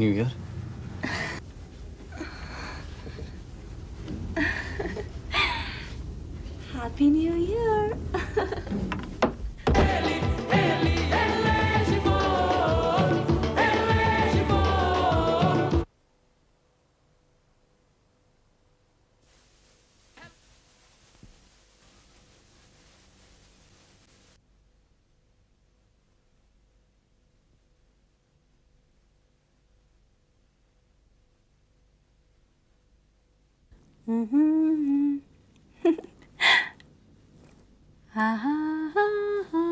New year. Happy new year. हा हा हा हा।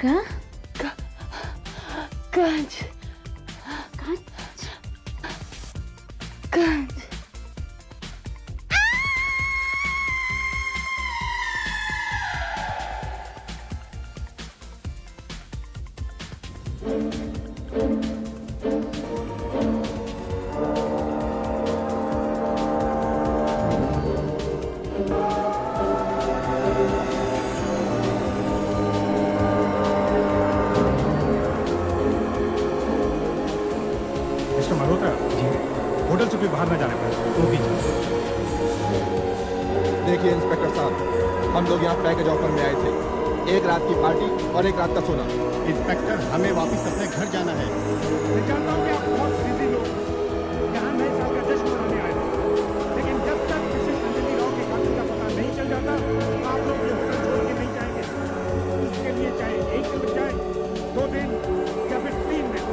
का? कंच कंच। मिस्टर मल्होत्रा जी, होटल से कोई बाहर न जाने पाए तो भी चलो। देखिए इंस्पेक्टर साहब, हम लोग यहाँ पैकेज ऑफर में आए थे, एक रात की पार्टी और एक रात का सोना। इंस्पेक्टर, हमें वापस अपने घर जाना है। मैं जानता हूँ कि आप बहुत बिजी लोग यहाँ नए साल का जश्न मनाने आए थे, लेकिन जब तक किसी अंजलि राव के कातिल का पता नहीं चल जाता, आप लोग ये होटल छोड़ के नहीं जाएंगे। उसके लिए चाहे 1 दिन जाए, 2 दिन या फिर 3 दिन।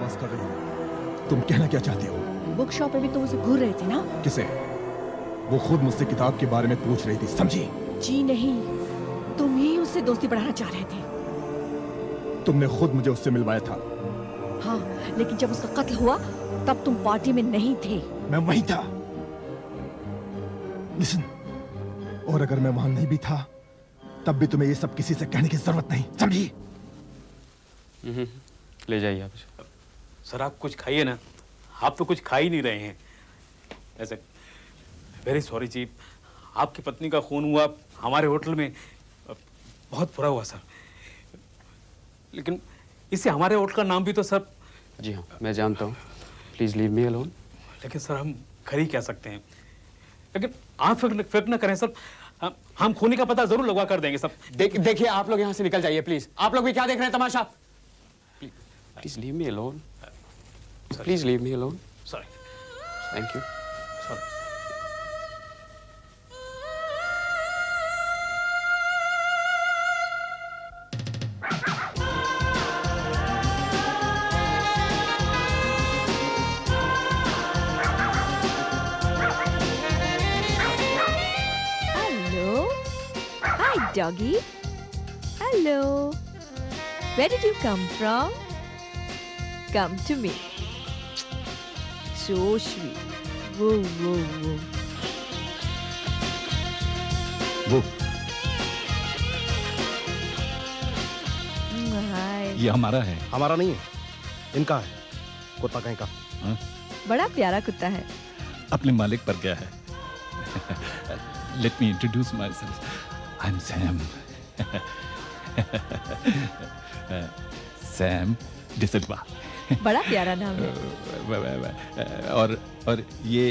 बकवास कर रही हो? तुम कहना क्या चाहती हो? बुक शॉप में भी तुम उसे घूर रहे थे ना? किसे? वो खुद मुझसे किताब के बारे में पूछ रही थी, समझी? जी नहीं, तुम ही उससे दोस्ती बढ़ाना चाह रहे थे। तुमने खुद मुझे उससे मिलवाया था। हाँ, लेकिन जब उसका कत्ल हुआ तब तुम पार्टी में नहीं थे। मैं वहीं था। लिसन, और अगर मैं वहां नहीं भी था तब भी तुम्हें ये सब किसी से कहने की जरूरत नहीं, समझी? ले जाइए आप। सर आप कुछ खाइए ना, आप तो कुछ खा ही नहीं रहे हैं। ऐसे वेरी सॉरी जी, आपकी पत्नी का खून हुआ हमारे होटल में, बहुत बुरा हुआ सर। लेकिन इससे हमारे होटल का नाम भी तो सर। जी हाँ, मैं जानता हूँ, प्लीज लीव मी अलोन। लेकिन सर हम कर ही क्या सकते हैं। लेकिन आप फिक्र न करें सर, हम खूनी का पता जरूर लगवा कर देंगे सब। देखिए आप लोग यहाँ से निकल जाइए प्लीज। आप लोग भी क्या देख रहे हैं तमाशा? Please leave me alone, please leave me alone. Sorry. Thank you. Sorry. Doggy. Hello. Where did you come from? Come to me. So sweet. Whoa, whoa, whoa. वो Hi. ये हमारा है। हमारा नहीं है, इनका है। कुत्ता कहीं का। हाँ? बड़ा प्यारा कुत्ता है। अपने मालिक पर गया है। Let me introduce myself. I'm Sam. Sam D'Silva. बड़ा प्यारा नाम है। और ये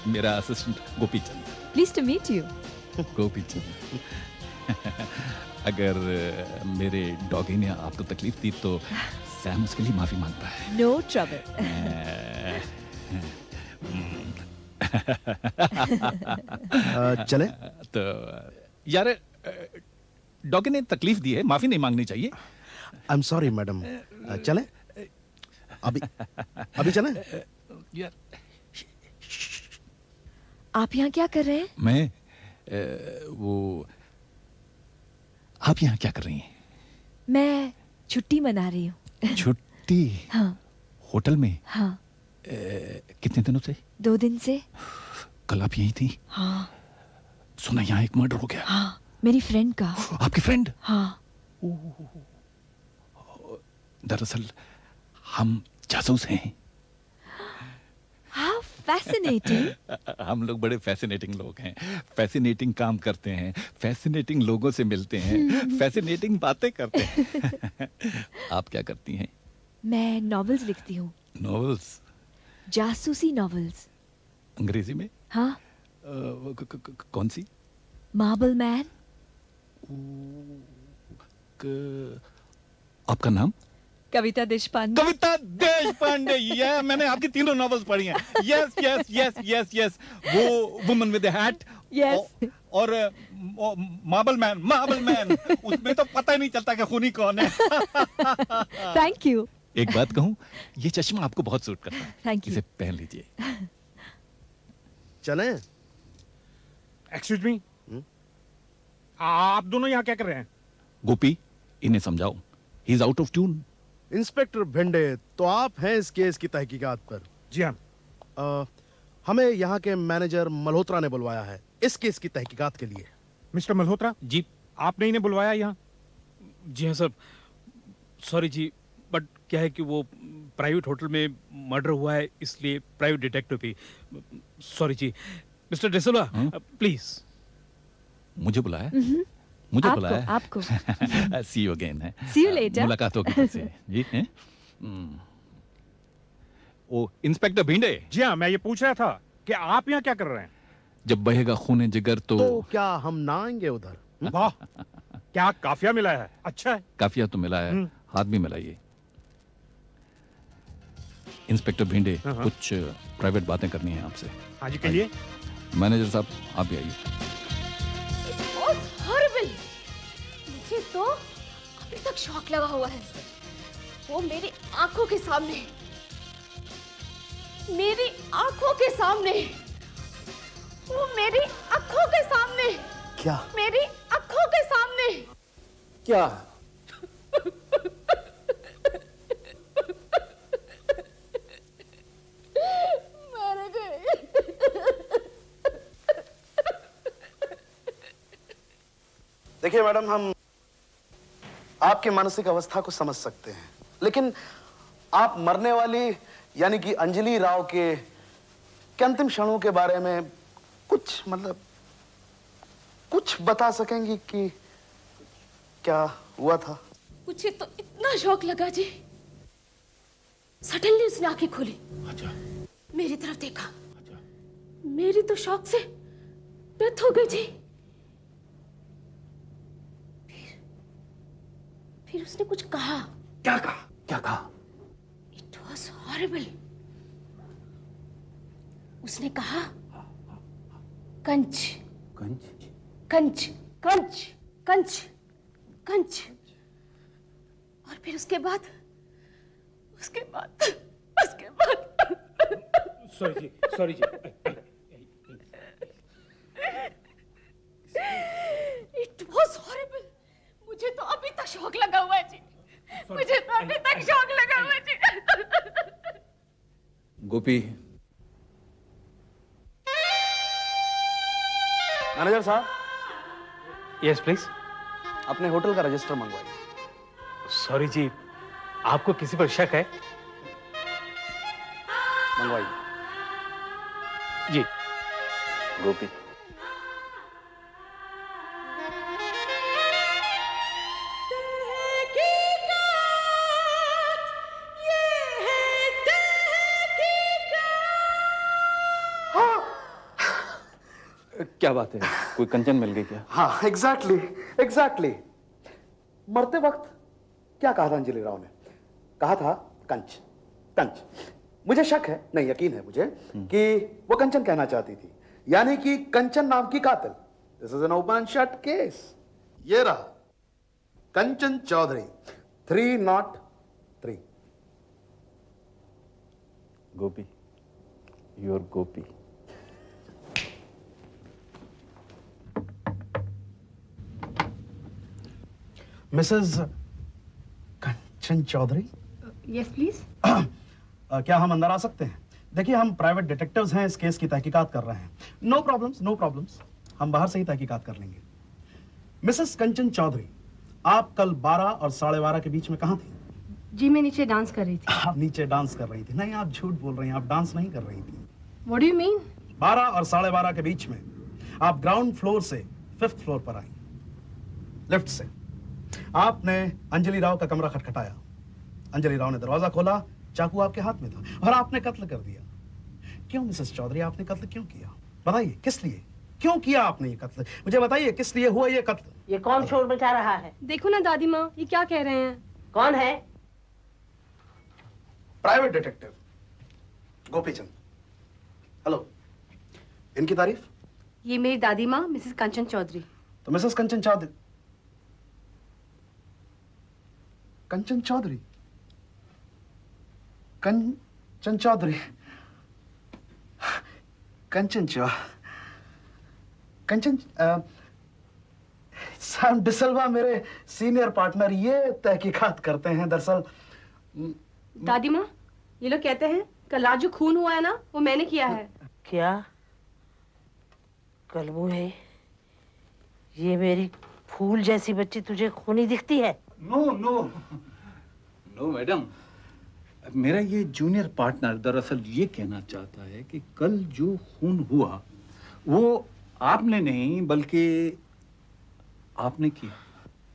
मेरा assistant Gopi Chand. Pleased to meet you. Gopi Chand. अगर मेरे डॉगी ने आपको तकलीफ दी तो सैम उसके लिए माफी मांगता है। No trouble. चले? तो यार डॉगी ने तकलीफ दी है, माफी नहीं मांगनी चाहिए। I am sorry madam. चले? अभी चले? यार आप यहाँ क्या कर रहे हैं? मैं आप यहाँ क्या कर रही हैं? मैं छुट्टी मना रही हूँ। छुट्टी? हाँ। होटल में? हाँ। कितने दिनों से? 2 दिन से। कल आप यहीं थी? हाँ। सुना यहाँ एक मर्डर हो गया। हाँ, मेरी फ्रेंड का। आपकी फ्रेंड? हाँ। दरअसल हम जासूस हैं। How fascinating. हम लोग बड़े फैसिनेटिंग लोग हैं, फैसिनेटिंग काम करते हैं, फैसिनेटिंग लोगों से मिलते हैं, फैसिनेटिंग बातें करते हैं। आप क्या करती हैं? मैं नॉवेल्स लिखती हूँ। नॉवेल्स? जासूसी नॉवेल्स। अंग्रेजी में? हाँ। कौन सी? Marble man. आपका नाम? कविता देशपांडे। कविता देशपांडे। ये मैंने आपकी तीनों नॉवेल्स पढ़ी हैं। Yes yes yes yes yes. वो woman with the hat. Yes. और मार्बल मैन उसमें तो पता ही नहीं चलता कि खूनी कौन है। Thank you. एक बात कहूँ, ये चश्मा आपको बहुत सूट करता है। Thank you. इसे पहन लीजिए। चले? एक्सक्यूज मी, आप दोनों यहाँ क्या कर रहे हैं? गोपी, इन्हें समझाओ, he is out of tune. Inspector Bhinde, तो आप हैं इस केस की तहकीकात पर? जी हाँ। हमें यहाँ के मैनेजर मल्होत्रा ने बुलवाया है इस केस की तहकीकात के लिए। मिस्टर मल्होत्रा जी। आपने इन्हें बुलवाया यहाँ? जी हाँ सर, सॉरी जी, बट क्या है कि वो प्राइवेट होटल में मर्डर हुआ है, इसलिए प्राइवेट डिटेक्टिव भी। सॉरी जी। Mister D'Silva, please. मुझे बुलाया? मुझे बुलाया? आपको। सी यू अगेन है। See you later. मुलाकात होगी फिर से। जी हैं? ओ इंस्पेक्टर भिंडे। जी हाँ, मैं ये पूछ रहा था कि आप यहाँ क्या कर रहे हैं? जब बहेगा खून जिगर तो क्या हम ना आएंगे उधर? वाह, क्या काफिया मिला है, अच्छा है। काफिया तो मिला है, हाथ भी मिलाइए। इंस्पेक्टर भिंडे, कुछ प्राइवेट बातें करनी है आपसे। हाँ जी, कहिए। मैनेजर साहब, आप भी आइए। हॉरिबल। मुझे तो अभी तक शॉक लगा हुआ है। वो मेरी आंखों के सामने, मेरी आंखों के सामने, वो मेरी आंखों के सामने, क्या? मेरी आंखों के सामने क्या? मर गए। देखिए मैडम, हम आपकी मानसिक अवस्था को समझ सकते हैं, लेकिन आप मरने वाली यानी कि अंजलि राव के अंतिम क्षणों के बारे में कुछ कुछ बता सकेंगी कि क्या हुआ था? मुझे तो इतना शौक लगा जी, सडनली उसने आंखें खोली, मेरी तरफ देखा, मेरी तो शौक से डेथ हो गई जी। फिर उसने कुछ कहा। क्या कहा? क्या कहा? It was horrible. उसने कहा कंच कंच? कंच कंच कंच कंच। और फिर उसके बाद सॉरी जी, सॉरी जी। It was horrible. मुझे तो अभी तक शौक लगा हुआ है जी, मुझे तो अभी तक शौक लगा हुआ है जी। गोपी, मैनेजर साहब, यस प्लीज। अपने होटल का रजिस्टर मंगवाइए। सॉरी जी, आपको किसी पर शक है? मंगवाइए। जी। गोपी, क्या बात है? कोई कंचन मिल गई क्या? हाँ, एग्जैक्टली। मरते वक्त क्या कहा था अंजलि राव ने? कहा था कंच कंच। मुझे शक है, नहीं यकीन है मुझे, कि वो कंचन कहना चाहती थी, यानी कि कंचन नाम की कातिल। This is an open shut case. ये रहा Kanchan Chaudhary, 303। Gopi, your Gopi. Mrs Kanchan Chaudhary, yes please. क्या हम अंदर आ सकते हैं? देखिए, हम प्राइवेट डिटेक्टिव्स हैं, इस केस की तहकीकात कर रहे हैं। नो प्रॉब्लम्स, हम बाहर से ही तहकीकात कर लेंगे। मिसेस कंचन चौधरी, आप कल 12 और 12:30 के बीच में कहाँ थी? जी मैं नीचे डांस कर रही थी। आप नीचे डांस कर रही थी? नहीं, आप झूठ बोल रही हैं, आप डांस नहीं कर रही थी। What do you mean? 12 और 12:30 के बीच में आप ग्राउंड फ्लोर से 5th फ्लोर पर आई, लिफ्ट से। आपने अंजलि राव का कमरा खटखटाया, अंजलि राव ने दरवाजा खोला, चाकू आपके हाथ में था और आपने कत्ल कर दिया। क्यों मिसेस चौधरी, आपने कत्ल क्यों किया? बताइए, किस लिए, क्यों किया आपने ये कत्ल? मुझे बताइए, किस लिए हुआ ये कत्ल? ये कौन शोर मचा रहा है? देखो ना दादी माँ, ये क्या कह रहे हैं? कौन है? Private detective Gopichand. हेलो, इनकी तारीफ? ये मेरी दादी माँ मिसेस कंचन चौधरी। तो मिसेस कंचन चौधरी, कंचन चौधरी, कंचन चौधरी, कंचन सैम डिसल्वा मेरे सीनियर पार्टनर ये तहकीकात करते हैं। दरअसल दादी माँ, ये लोग कहते हैं कल रात जो खून हुआ है ना, वो मैंने किया है। क्या कलबू है? ये मेरी फूल जैसी बच्ची तुझे खूनी दिखती है? नो मैडम, मेरा ये जूनियर पार्टनर दरअसल ये कहना चाहता है कि कल जो खून हुआ वो आपने नहीं बल्कि आपने किया।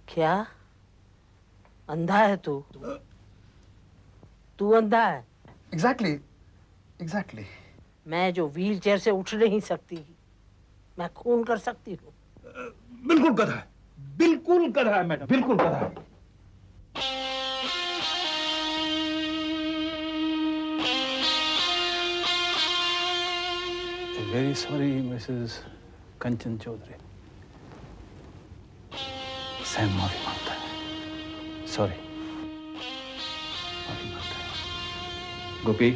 क्या अंधा है तू? तू अंधा है? एग्जैक्टली। मैं जो व्हील चेयर से उठ नहीं सकती, मैं खून कर सकती हूँ। बिल्कुल गधा है, बिल्कुल गधा है मैडम, बिल्कुल गधा है। Very sorry Mrs Kanchan Chaudhary. Sam माफी मांगता है। सॉरी। माफी मांगता हूं। गोपी,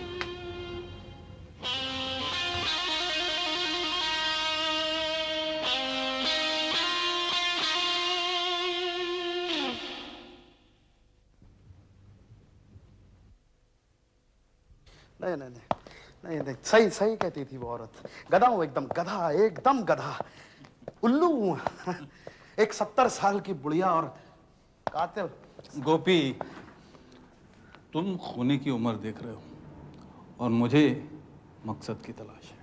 नहीं नहीं नहीं नहीं नहीं, सही सही कहती थी वो औरत। गधा हूं, एकदम गधा, एकदम गधा, उल्लू हूं। एक 70 साल की बुढ़िया और कातिल। गोपी, तुम खोने की उम्र देख रहे हो और मुझे मकसद की तलाश है।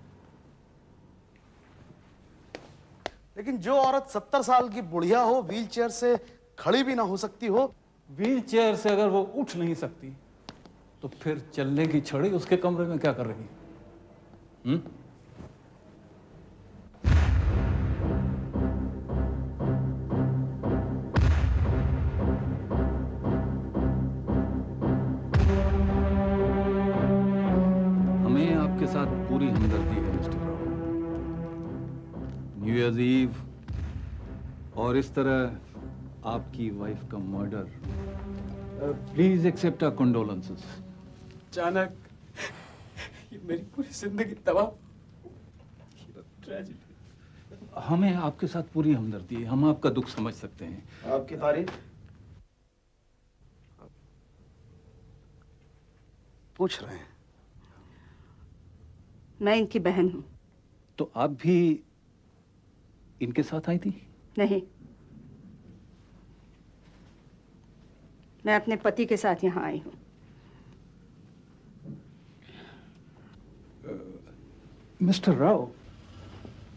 लेकिन जो औरत 70 साल की बुढ़िया हो, व्हील चेयर से खड़ी भी ना हो सकती हो, व्हील चेयर से अगर वो उठ नहीं सकती तो फिर चलने की छड़ी उसके कमरे में क्या कर रही है? हमें आपके साथ पूरी हमदर्दी है mister Rao. New year's eve और इस तरह आपकी वाइफ का murder, please accept our condolences. अचानक ये मेरी पूरी जिंदगी तबाह, ट्रेजेडी। हमें आपके साथ पूरी हमदर्दी है, हम आपका दुख समझ सकते हैं। आपकी तारीफ पूछ रहे हैं। मैं इनकी बहन हूँ। तो आप भी इनके साथ आई थी? नहीं, मैं अपने पति के साथ यहाँ आई हूँ। मिस्टर राव,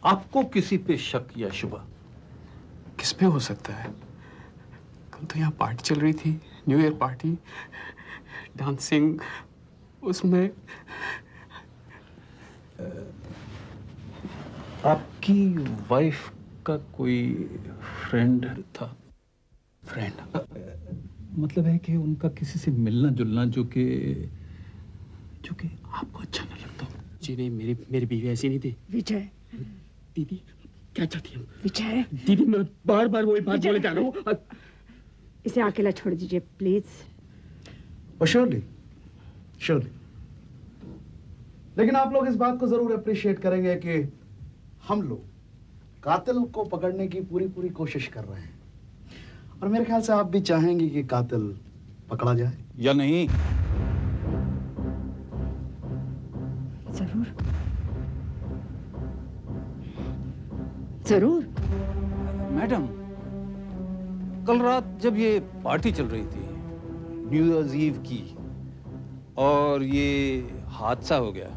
आपको किसी पे शक या शुबा? किस पे हो सकता है? कल तो यहाँ पार्टी चल रही थी, न्यू ईयर पार्टी, डांसिंग, उसमें आपकी वाइफ का कोई फ्रेंड था? फ्रेंड? मतलब है कि उनका किसी से मिलना जुलना जो कि आपको अच्छा न लगता हो? जी नहीं, मेरी बीवी ऐसी नहीं थी। विजय, दीदी क्या चाहती है? विजय, दीदी मैं बार बार वही बात बोले जा रहा हूँ। इसे अकेला छोड़ दीजिए प्लीज। Surely surely. लेकिन आप लोग इस बात को जरूर अप्रिशिएट करेंगे कि हम लोग कातिल को पकड़ने की पूरी कोशिश कर रहे हैं, और मेरे ख्याल से आप भी चाहेंगे कि कातिल पकड़ा जाए, या नहीं? जरूर जरूर। मैडम, कल रात जब ये पार्टी चल रही थी न्यू ईयर्स ईव की और ये हादसा हो गया,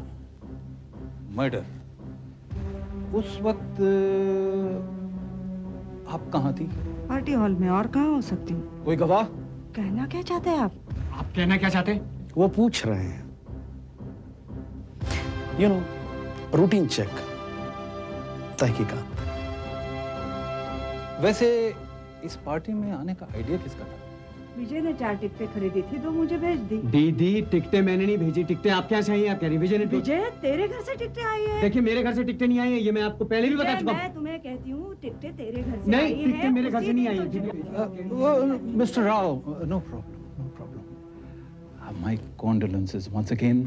मर्डर, उस वक्त आप कहाँ थी? पार्टी हॉल में, और कहाँ हो सकती हूँ? कोई गवाह? कहना क्या चाहते हैं आप? आप कहना क्या चाहते हैं? वो पूछ रहे हैं, यू नो, रूटीन चेक, तहकीकात। वैसे इस पार्टी में आने का आइडिया किसका था? विजय ने 4 टिकटें खरीदी थी, 2 मुझे भेज दी। दीदी टिकटें मैंने नहीं भेजी, टिकटें आप क्या चाहिए? आप कह रही विजय ने? विजय, तेरे घर से टिकटें आई है। देखिए मेरे घर से टिकटें नहीं आई है, ये मैं आपको पहले भी बता चुका हूँ। मैं तुम्हें कहती हूँ, टिकटें तेरे घर से नहीं, आई हैं। टिकटें मेरे घर से नहीं आई है। Mister Rao, no problem, no problem. My condolences once again.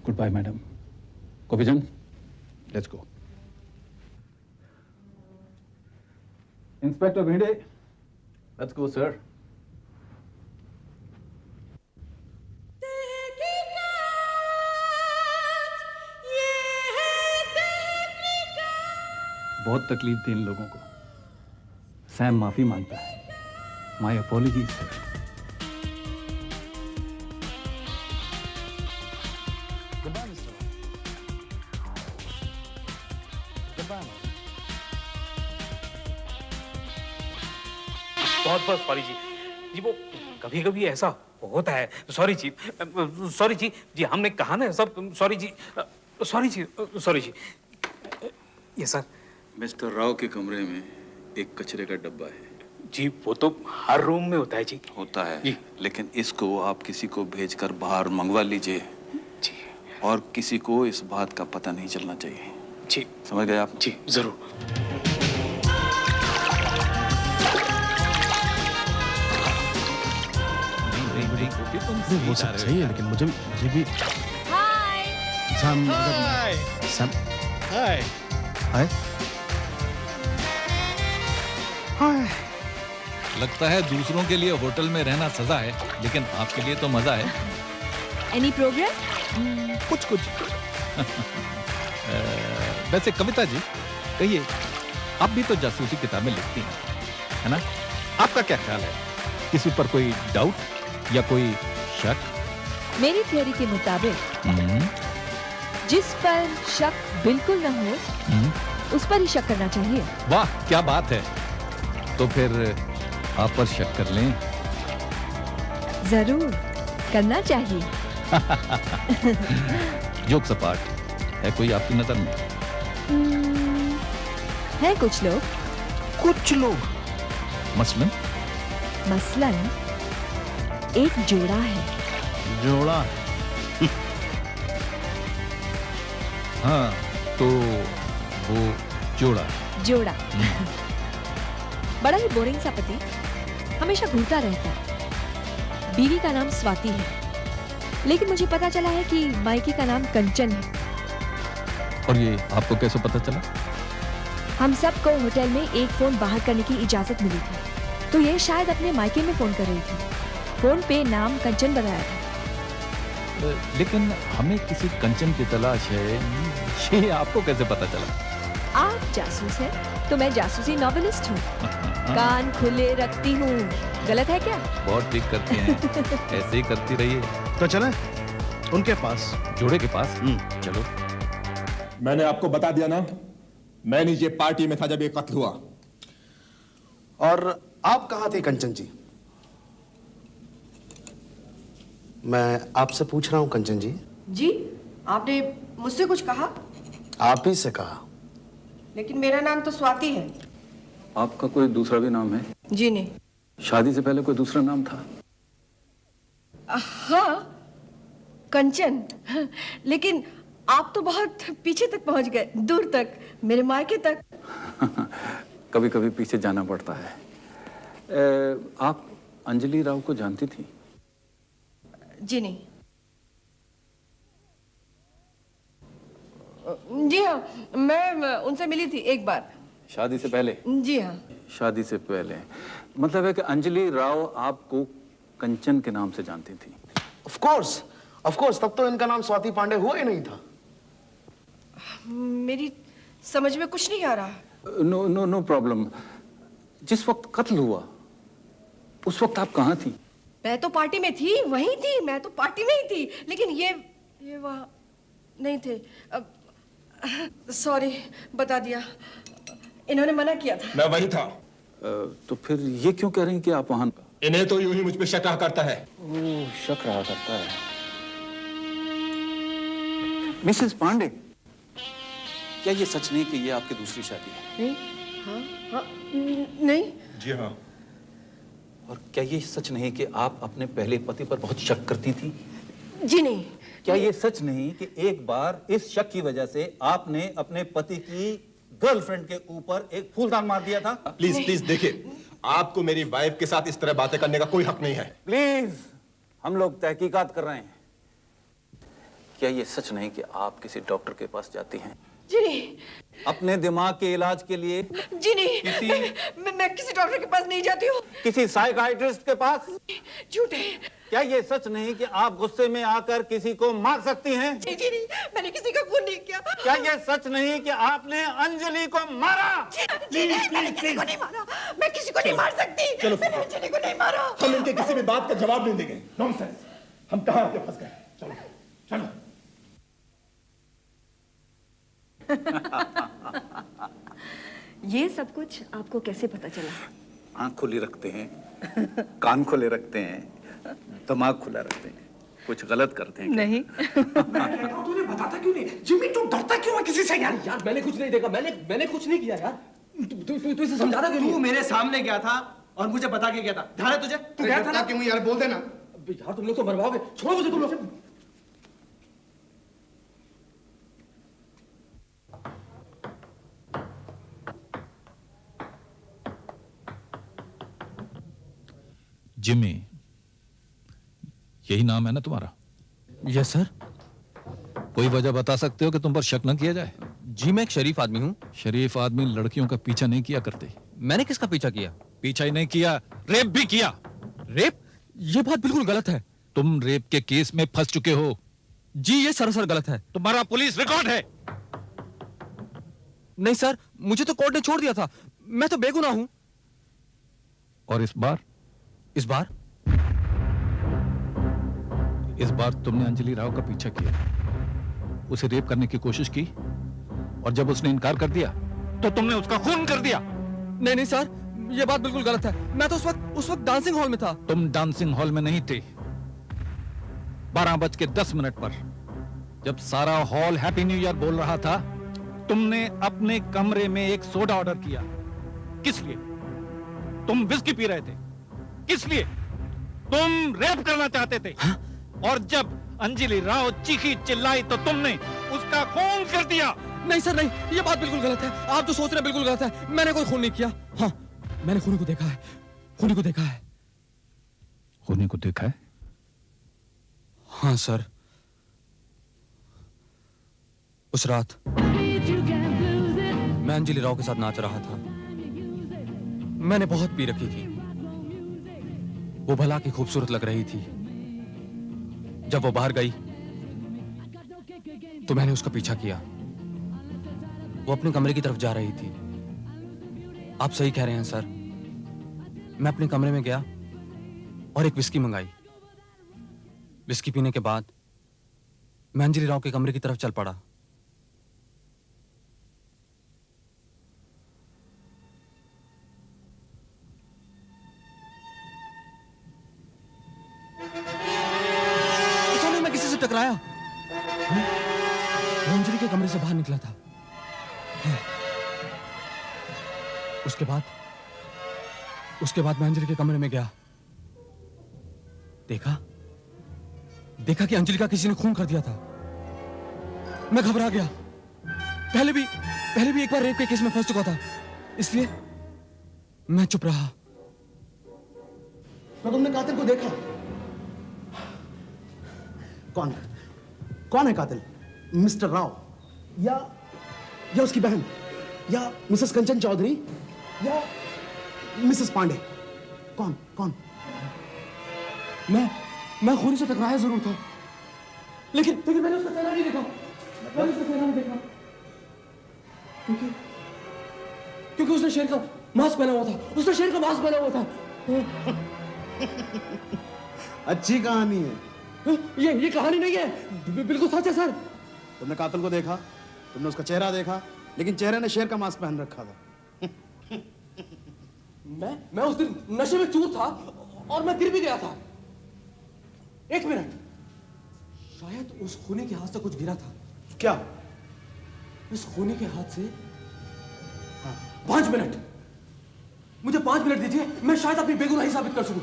Goodbye madam. Gopichand, let's go. Inspector Bhinde, let's go sir. बहुत तकलीफ दी इन लोगों को। सैम माफी मांगता है। My apologies sir. Goodbye, Mr. Rao. Goodbye. बहुत बहुत सॉरी जी। वो कभी कभी ऐसा होता है। सॉरी जी, सॉरी जी। जी हमने कहा ना सब। सॉरी जी, सॉरी जी, सॉरी जी। ये सर। मिस्टर राव के कमरे में एक कचरे का डब्बा है। जी वो तो हर रूम में होता है जी। होता है जी। लेकिन इसको आप किसी को भेजकर बाहर मंगवा लीजिए जी। और किसी को इस बात का पता नहीं चलना चाहिए। जी समझ गए आप? जी जरूर। नहीं वो सब सही है लेकिन मुझे भी हाय सम हाय हाय हाय लगता है दूसरों के लिए होटल में रहना सजा है, लेकिन आपके लिए तो मजा है। Any progress? कुछ कुछ वैसे कविता जी कहिए, आप भी तो जासूसी किताबें लिखती हैं, है ना? आपका क्या ख्याल है, किसी पर कोई डाउट या कोई शक? मेरी थ्योरी के मुताबिक जिस पर शक बिल्कुल न हो उस पर ही शक करना चाहिए। वाह क्या बात है, तो फिर आप पर शक कर लें। जरूर करना चाहिए। जोक सपाट है कोई आपकी नजर में? है कुछ लोग। कुछ लोग मसलन? मसलन एक जोड़ा है। जोड़ा हाँ तो वो जोड़ा जोड़ा बड़ा ही बोरिंग सा पति, हमेशा घूमता रहता है। बीवी का नाम स्वाति है, लेकिन मुझे पता चला है कि मायके का नाम कंचन है। और ये आपको कैसे पता चला? हम सबको होटल में एक फोन बाहर करने की इजाजत मिली थी, तो ये शायद अपने मायके में फोन कर रही थी। फोन पे नाम कंचन बताया था। लेकिन हमें किसी कंचन की तलाश है, ये आपको कैसे पता चला? आप जासूस हैं, तो मैं जासूसी नॉवेलिस्ट हूँ। कान खुले रखती हूँ, गलत है क्या? बहुत ठीक करती हैं, ऐसे ही करती रहिए। तो चले उनके पास, जोड़े के पास चलो। मैंने आपको बता दिया ना, मैं नीचे पार्टी में था जब ये कत्ल हुआ। और आप कहाँ थे कंचन जी? मैं आपसे पूछ रहा हूँ कंचन जी। जी, आपने मुझसे कुछ कहा? आप ही से कहा। लेकिन मेरा नाम तो स्वाति है। आपका कोई दूसरा भी नाम है? जी नहीं। शादी से पहले कोई दूसरा नाम था? हाँ, कंचन। लेकिन आप तो बहुत पीछे तक पहुंच गए, दूर तक, मेरे मायके तक। कभी कभी पीछे जाना पड़ता है। आप अंजलि राव को जानती थी? जी नहीं। जी हाँ, मैं उनसे मिली थी एक बार। शादी से पहले? जी हाँ। शादी से पहले मतलब है कि अंजलि राव आपको कंचन के नाम से जानती थी? ऑफ कोर्स, तब तो इनका नाम स्वाति पांडे हुआ ही नहीं था। मेरी समझ में कुछ नहीं आ रहा। No problem. जिस वक्त कत्ल हुआ उस वक्त आप कहाँ थी? मैं तो पार्टी में थी, वहीं थी, मैं तो पार्टी में ही थी, लेकिन ये वहाँ नहीं थे। सॉरी, बता दिया, इन्होंने मना किया था। मैं वही था। तो फिर ये क्यों कह रही हैं कि आप वहां? इन्हें तो यूं ही मुझ पे शक रहा करता है। ओह, शक रहा करता है। मिसेस पांडे, क्या ये सच नहीं कि ये आपकी दूसरी शादी है? नहीं। हाँ, नहीं। जी हाँ। और क्या ये सच नहीं कि आप अपने पहले पति पर बहुत शक करती थी? जी नहीं। क्या ये सच नहीं कि एक बार इस शक की वजह से आपने अपने पति की गर्लफ्रेंड के ऊपर एक फूलदान मार दिया था? प्लीज देखिए, आपको मेरी वाइफ के साथ इस तरह बातें करने का कोई हक नहीं है। प्लीज, हम लोग तहकीकात कर रहे हैं। क्या ये सच नहीं कि आप किसी डॉक्टर के पास जाती हैं? जी नहीं। अपने दिमाग के इलाज के लिए? जी नहीं। मैं किसी डॉक्टर के पास नहीं जाती हूँ। किसी साइकाइट्रिस्ट के पास? झूठे। क्या ये सच नहीं कि आप गुस्से में आकर किसी को मार सकती हैं? जी नहीं, मैंने किसी का खून नहीं किया। क्या ये सच नहीं कि आपने अंजलि को मारा? जी नहीं, मैंने किसी को नहीं मारा। मैं किसी को नहीं मार सकती। चलो, मैंने अंजलि को नहीं मारा। हम इनके किसी भी बात का जवाब नहीं देंगे। नॉनसेंस, हम कहाँ आके फंस गए? चलो चलो। ये सब कुछ आपको कैसे पता चला? आंख खुली रखते हैं, कान खुले रखते हैं, दिमाग खुला रखते हैं, कुछ गलत करते हैं। नहीं। तूने बताता क्यों नहीं? जिमी तू डरता क्यों है किसी से यार? यार मैंने कुछ नहीं देखा, मैंने कुछ नहीं किया यार। तू इसे समझाता क्यों नहीं? तू मेरे सामने गया था और मुझे बता के गया था। ध्यान है तुझे? तू गया था ना? क्यों यार, बोल देना। यार तुम लोग तो मरवाओगे, छोड़ो मुझे तुम लोग। जिमी, यही नाम है ना तुम्हारा? Yes sir. कोई वजह बता सकते हो कि तुम पर शक न किया जाए? जी मैं एक शरीफ आदमी हूँ। शरीफ आदमी लड़कियों का पीछा नहीं किया करते। मैंने किसका पीछा किया? पीछा ही नहीं किया, रेप भी किया। रेप? ये बात बिल्कुल गलत है। तुम रेप के केस में फंस चुके हो। जी ये सरासर गलत है। तुम्हारा पुलिस रिकॉर्ड है। नहीं सर, मुझे तो कोर्ट ने छोड़ दिया था, मैं तो बेगुनाह हूं। और इस बार तुमने अंजलि राव का पीछा किया, उसे रेप करने की कोशिश की, और जब उसने इनकार कर दिया तो तुमने उसका खून कर दिया। नहीं नहीं सर, ये बात बिल्कुल गलत है। मैं तो उस वक्त डांसिंग हॉल में था। तुम डांसिंग हॉल में नहीं थे। 12:10 पर जब सारा हॉल हैप्पी न्यू ईयर बोल रहा था, तुमने अपने कमरे में एक सोडा ऑर्डर किया। किस लिए? तुम विस्की पी रहे थे। किस लिए? तुम रेप करना चाहते थे। हा? और जब अंजलि राव चीखी चिल्लाई तो तुमने उसका खून कर दिया। नहीं सर नहीं, ये बात बिल्कुल गलत है। आप जो सोच रहे हैं बिल्कुल गलत है। मैंने कोई खून नहीं किया। हाँ, मैंने खूनी को देखा है। खूनी को देखा है। खूनी को देखा है? हाँ सर, उस रात मैं अंजलि राव के साथ नाच रहा था। मैंने बहुत पी रखी थी। वो भला की खूबसूरत लग रही थी। जब वो बाहर गई तो मैंने उसका पीछा किया। वो अपने कमरे की तरफ जा रही थी। आप सही कह रहे हैं सर। मैं अपने कमरे में गया और एक विस्की मंगाई। विस्की पीने के बाद मैं अंजलि राव के कमरे की तरफ चल पड़ा। अचानक मैं किसी से टकराया। वो अंजलि के कमरे से बाहर निकला था। उसके बाद मैं अंजलि के कमरे में गया। देखा कि अंजलि का किसी ने खून कर दिया था। मैं घबरा गया। पहले भी एक बार रेप के केस में फंस चुका था, इसलिए मैं चुप रहा। तो तुमने कातिल को देखा? कौन है कातिल? मिस्टर राव या उसकी बहन, या मिसेस कंचन चौधरी, या मिसेस पांडे? कौन? मैं खूनी से टकराया जरूर था, लेकिन मैंने उसका चेहरा नहीं देखा। क्योंकि उसने शेर का मास्क पहना हुआ था। अच्छी कहानी है। ये कहानी नहीं है, बिल्कुल सच है सर। तुमने कातिल को देखा, तुमने उसका चेहरा देखा, लेकिन चेहरे ने शेर का मास्क पहन रखा था। मैं उस दिन नशे में चूर था और मैं गिर भी गया था। एक मिनट, शायद उस खूनी के हाथ से कुछ गिरा था। क्या? उस खूनी के हाथ से 5 मिनट, मुझे 5 मिनट दीजिए, मैं शायद अपनी बेगुनाही साबित कर सकूं।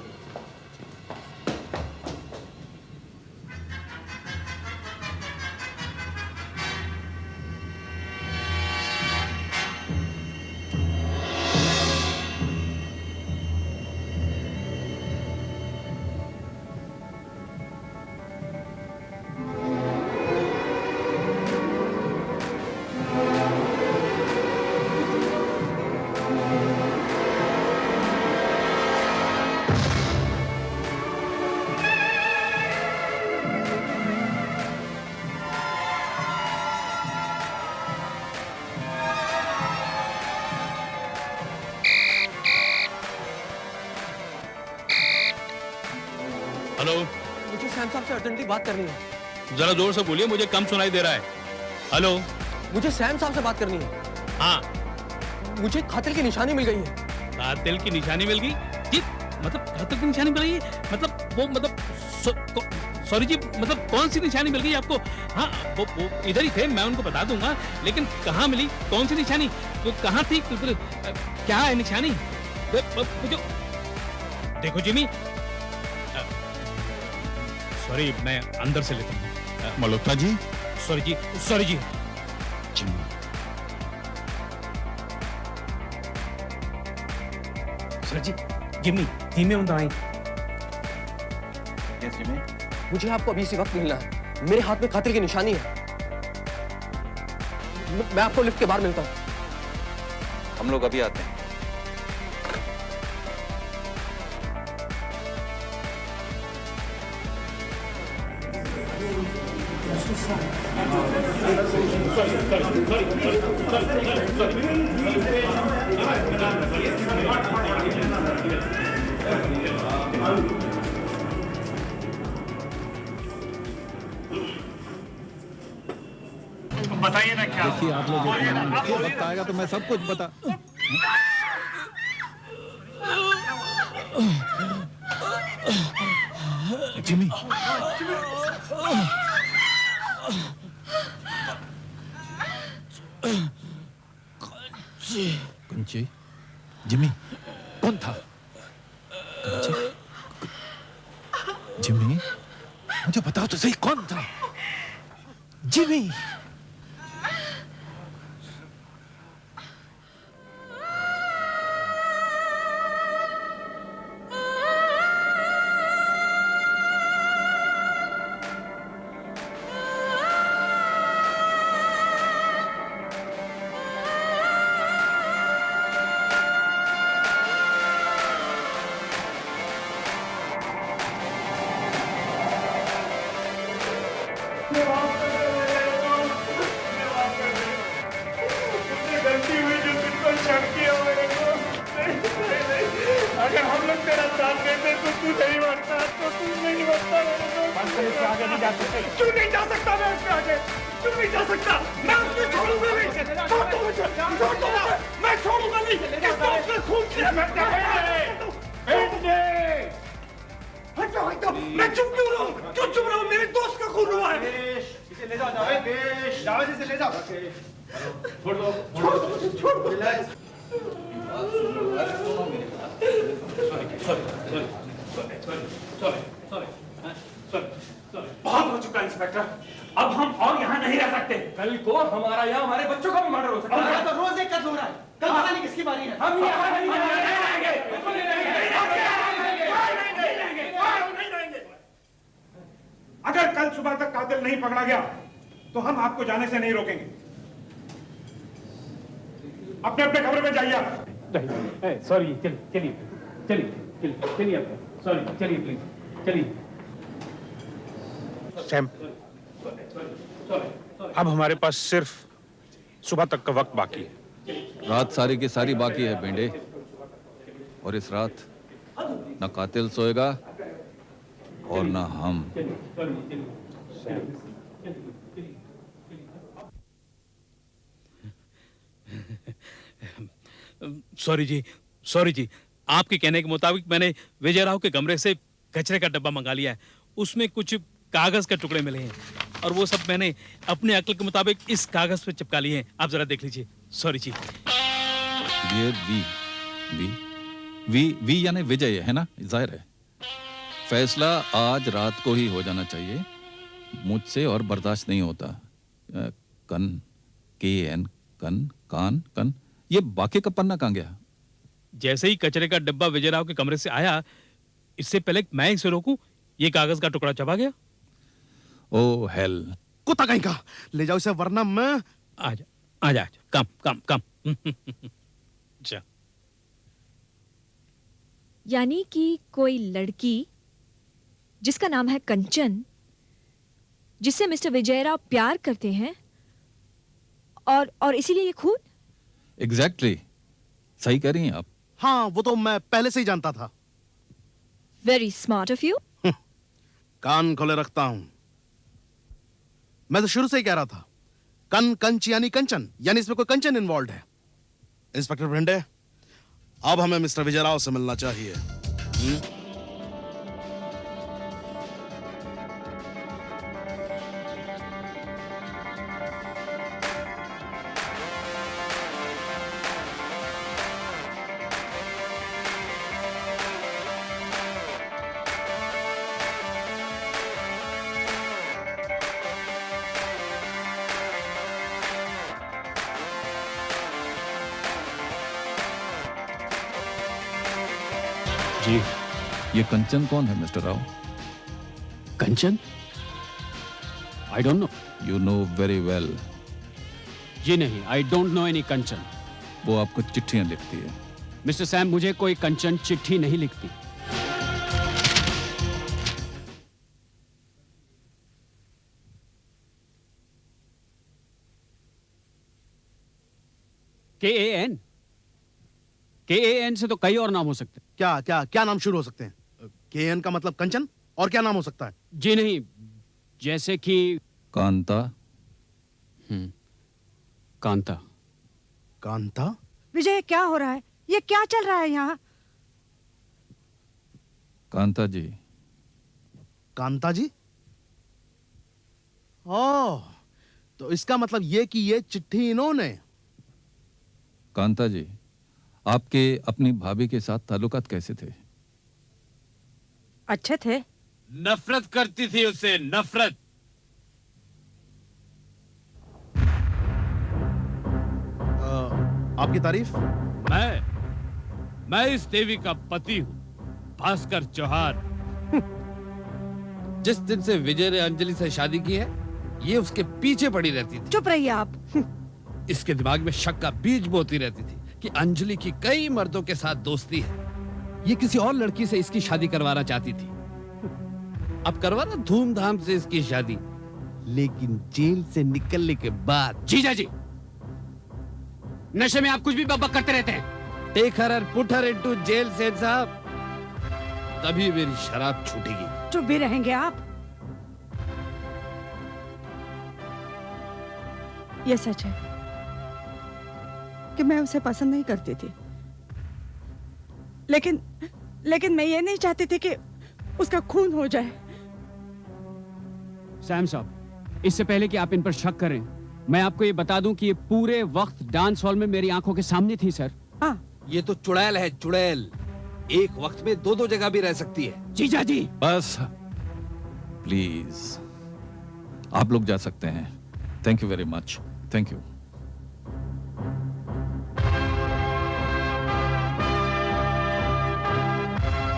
हेलो, मुझे सैम साहब से अर्जेंटली बात करनी है। जरा जोर से बोलिए, मुझे कम सुनाई दे रहा है। हेलो, मुझे सैम साहब से बात करनी है। हाँ, मुझे कातिल की निशानी मिल गई है। कातिल की निशानी मिल गई? जी, मतलब कातिल की निशानी मिल गई? सॉरी जी, मतलब कौन सी निशानी मिल गई आपको? हाँ, वो इधर ही थे, मैं उनको बता दूंगा, लेकिन कहाँ मिली? कौन सी निशानी? वो कहाँ थी? क्या है निशानी? देखो जिमी, सॉरी, मैं अंदर से लेता हूँ। मल्होत्रा जी। सॉरी जी। सर जी, जिमी, धीमे उंदर आई। Yes, Jimmy. मुझे आपको अभी इसी वक्त मिलना है। मेरे हाथ में कातिल की निशानी है। मैं आपको लिफ्ट के बाहर मिलता हूं। हम लोग अभी आते हैं। बताइए ना क्या देखिए आप लोग वक्त आएगा तो मैं सब कुछ बता। जिमी कंची, जिमी कौन था? कंची, जिमी मुझे बताओ तो सही, कौन था? जिमी अगर हम लोग तेरा साथ देते तो तू नहीं मरता, तो तू नहीं मरता मेरे को। आगे नहीं जा सकते। क्यों नहीं जा सकता मैं उसके आगे? क्यों नहीं जा सकता? मैं उसको छोड़ूंगा नहीं। मैं छोड़ूंगा नहीं। किसको उसने खून किया? हट जाओ। मैं चुप क्यों रहा हूँ? क्यों चुप रहा हूँ? मेरे दोस्त का खून हुआ है। इसे ले जाओ, जावेद इसे ले जाओ। छोड़ दो, छोड़ दो। बहुत हो चुका इंस्पेक्टर, अब हम और यहाँ नहीं रह सकते। कल को हमारा यहाँ हमारे बच्चों का भी मर्डर हो सकता है। तो रोज एक कत्ल हो रहा है, कल पता नहीं किसकी बारी है। हम यहाँ नहीं रहेंगे। अगर कल सुबह तक कातिल नहीं पकड़ा गया तो हम आपको जाने से नहीं रोकेंगे। अपने अपने कमरे में जाइए आप। सॉरी, चलिए सॉरी, चलिए प्लीज, चलिए। सैम, अब हमारे पास सिर्फ सुबह तक का वक्त बाकी है। रात सारी की सारी बाकी है बेंडे, और इस रात न कातिल सोएगा और न हम। सॉरी जी, आपके कहने के मुताबिक मैंने विजय राव के कमरे से कचरे का डब्बा मंगा लिया है। उसमें कुछ कागज के टुकड़े मिले हैं और वो सब मैंने अपने अक्ल के मुताबिक इस कागज पे चिपका लिए हैं। आप जरा देख लीजिए। सॉरी जी। ये वी यानी विजय है ना? जाहिर है फैसला आज रात को ही हो जाना चाहिए, मुझसे और बर्दाश्त नहीं होता। कन ये बाकी का पन्ना कहाँ गया? जैसे ही कचरे का डब्बा विजय राव के कमरे से आया, इससे पहले मैं इसे रोकूं, ये कागज का टुकड़ा चबा गया। ओ हेल, कुत्ता कहीं का, ले जाओ इसे वरना मैं। आजा, कम। जा। यानी कि कोई लड़की जिसका नाम है कंचन, जिससे मिस्टर विजयराव प्यार करते हैं, और इसीलिए ये खून। एग्जैक्टली सही कह रही हैं आप। हाँ, वो तो मैं पहले से ही जानता था। Very smart of you. कान खोले रखता हूं। मैं तो शुरू से ही कह रहा था, कंच यानी कंचन, यानी इसमें कोई कंचन इन्वॉल्व है। इंस्पेक्टर भिंडे, अब हमें मिस्टर विजयराव से मिलना चाहिए। जी, ये कंचन कौन है mister Rao? Kanchan? I don't know. You know very well. जी नहीं, I don't know any Kanchan. वो आपको चिट्ठियां लिखती है। मिस्टर सैम, मुझे कोई कंचन चिट्ठी नहीं लिखती। KAN? KAN से तो कई और नाम हो सकते हैं। क्या क्या क्या नाम शुरू हो सकते हैं? KN का मतलब कंचन, और क्या नाम हो सकता है? जी नहीं, जैसे कि कांता। कांता। कांता? विजय क्या हो रहा है? ये क्या चल रहा है यहाँ? कांता जी। कांता जी? ओह, तो इसका मतलब ये कि ये चिट्ठी इन्होंने। कांता जी, आपके अपनी भाभी के साथ ताल्लुकात कैसे थे? अच्छे थे। नफरत करती थी उससे, नफरत। आपकी तारीफ? मैं इस देवी का पति हूं, भास्कर चौहान। जिस दिन से विजय ने अंजलि से शादी की है, ये उसके पीछे पड़ी रहती थी। चुप रहिए आप। इसके दिमाग में शक का बीज बोती रहती थी कि अंजलि की कई मर्दों के साथ दोस्ती है। ये किसी और लड़की से इसकी शादी करवाना चाहती थी। अब करवाना धूमधाम से इसकी शादी, लेकिन जेल से निकलने के बाद। जीजा जी, नशे में आप कुछ भी बकबक करते रहते हैं। Take her and put her into jail सेठ साहब, तभी मेरी शराब छूटेगी। चुप भी रहेंगे आप? ये सच है कि मैं उसे पसंद नहीं करती थी, लेकिन मैं ये नहीं चाहती थी कि उसका खून हो जाए। सैम साहब, इससे पहले कि आप इन पर शक करें, मैं आपको ये बता दूं कि ये पूरे वक्त डांस हॉल में मेरी आंखों के सामने थी सर। हाँ, ये तो चुड़ैल है, चुड़ैल। एक वक्त में दो जगह भी रह सकती है। जीजा जी, बस प्लीज, आप लोग जा सकते हैं। Thank you very much. Thank you.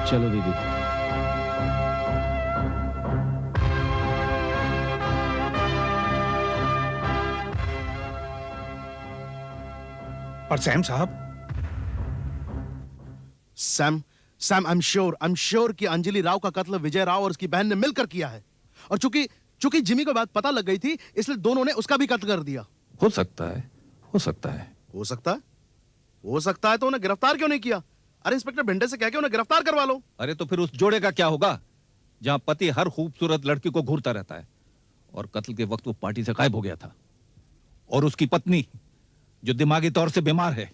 चलो दीदी। पर सैम साहब, सैम आई एम श्योर कि अंजलि राव का कत्ल विजय राव और उसकी बहन ने मिलकर किया है। और चूंकि जिमी को बात पता लग गई थी, इसलिए दोनों ने उसका भी कत्ल कर दिया। हो सकता है, हो सकता है। हो सकता है? हो सकता है तो उन्हें गिरफ्तार क्यों नहीं किया? अरे इंस्पेक्टर भिंडे से कह के उन्हें गिरफ्तार करवा लो। अरे तो फिर उस जोड़े का क्या होगा, जहां पति हर खूबसूरत लड़की को घूरता रहता है, और कत्ल के वक्त वो पार्टी से गायब हो गया था, और उसकी पत्नी जो दिमागी तौर से बीमार है,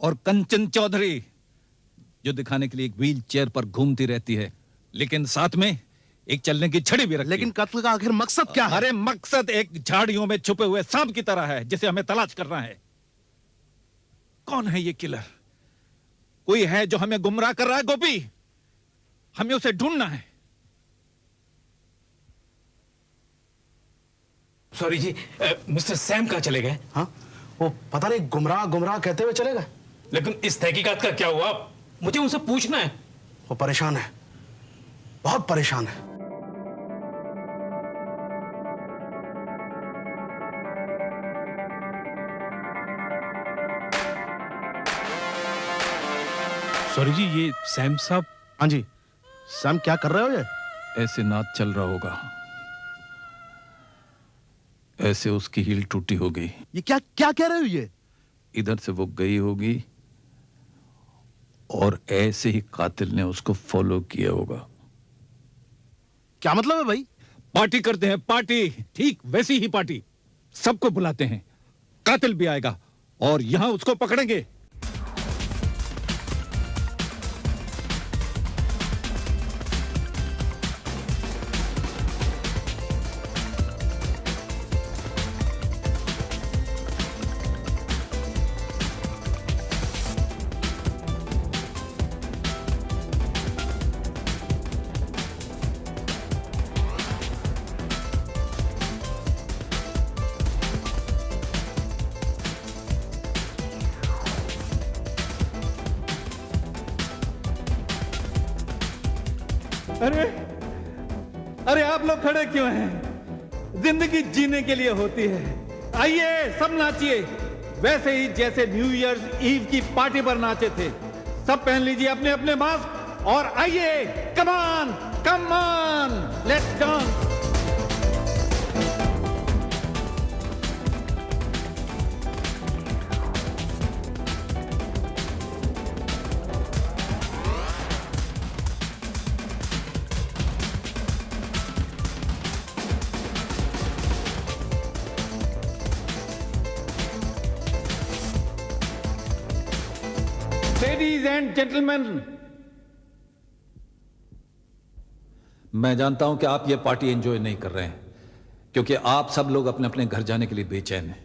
और कंचन चौधरी जो दिखाने के लिए एक व्हील चेयर पर घूमती रहती है, लेकिन साथ में एक चलने की छड़ी भी रखती। लेकिन कत्ल का आखिर मकसद क्या है? अरे मकसद एक झाड़ियों में छुपे हुए सांप की तरह है, जिसे हमें तलाश करना है। कौन है ये किलर? कोई है जो हमें गुमराह कर रहा है गोपी, हमें उसे ढूंढना है। सॉरी जी, मिस्टर सैम कहाँ चले गए? हाँ, वो पता नहीं गुमराह कहते हुए चले गए। लेकिन इस तहकीकात का क्या हुआ? मुझे उनसे पूछना है। वो परेशान है, बहुत परेशान है। सॉरी जी, ये सैम साहब। हाँ जी, सैम क्या कर रहे हो ये? ऐसे नाच चल रहा होगा, ऐसे उसकी हील टूटी होगी। ये क्या क्या कह रहे हो ये? इधर से वो गई होगी, और ऐसे ही कातिल ने उसको फॉलो किया होगा। क्या मतलब है भाई? पार्टी करते हैं, पार्टी, ठीक वैसी ही पार्टी। सबको बुलाते हैं, कातिल भी आएगा, और यहां उसको पकड़ेंगे। अरे आप लोग खड़े क्यों हैं? जिंदगी जीने के लिए होती है। आइए सब नाचिए, वैसे ही जैसे न्यू ईयर ईव की पार्टी पर नाचे थे। सब पहन लीजिए अपने अपने मास्क और आइए, come on, let's dance. Ladies and gentleman, मैं जानता हूं कि आप ये पार्टी एंजॉय नहीं कर रहे हैं क्योंकि आप सब लोग अपने अपने घर जाने के लिए बेचैन हैं।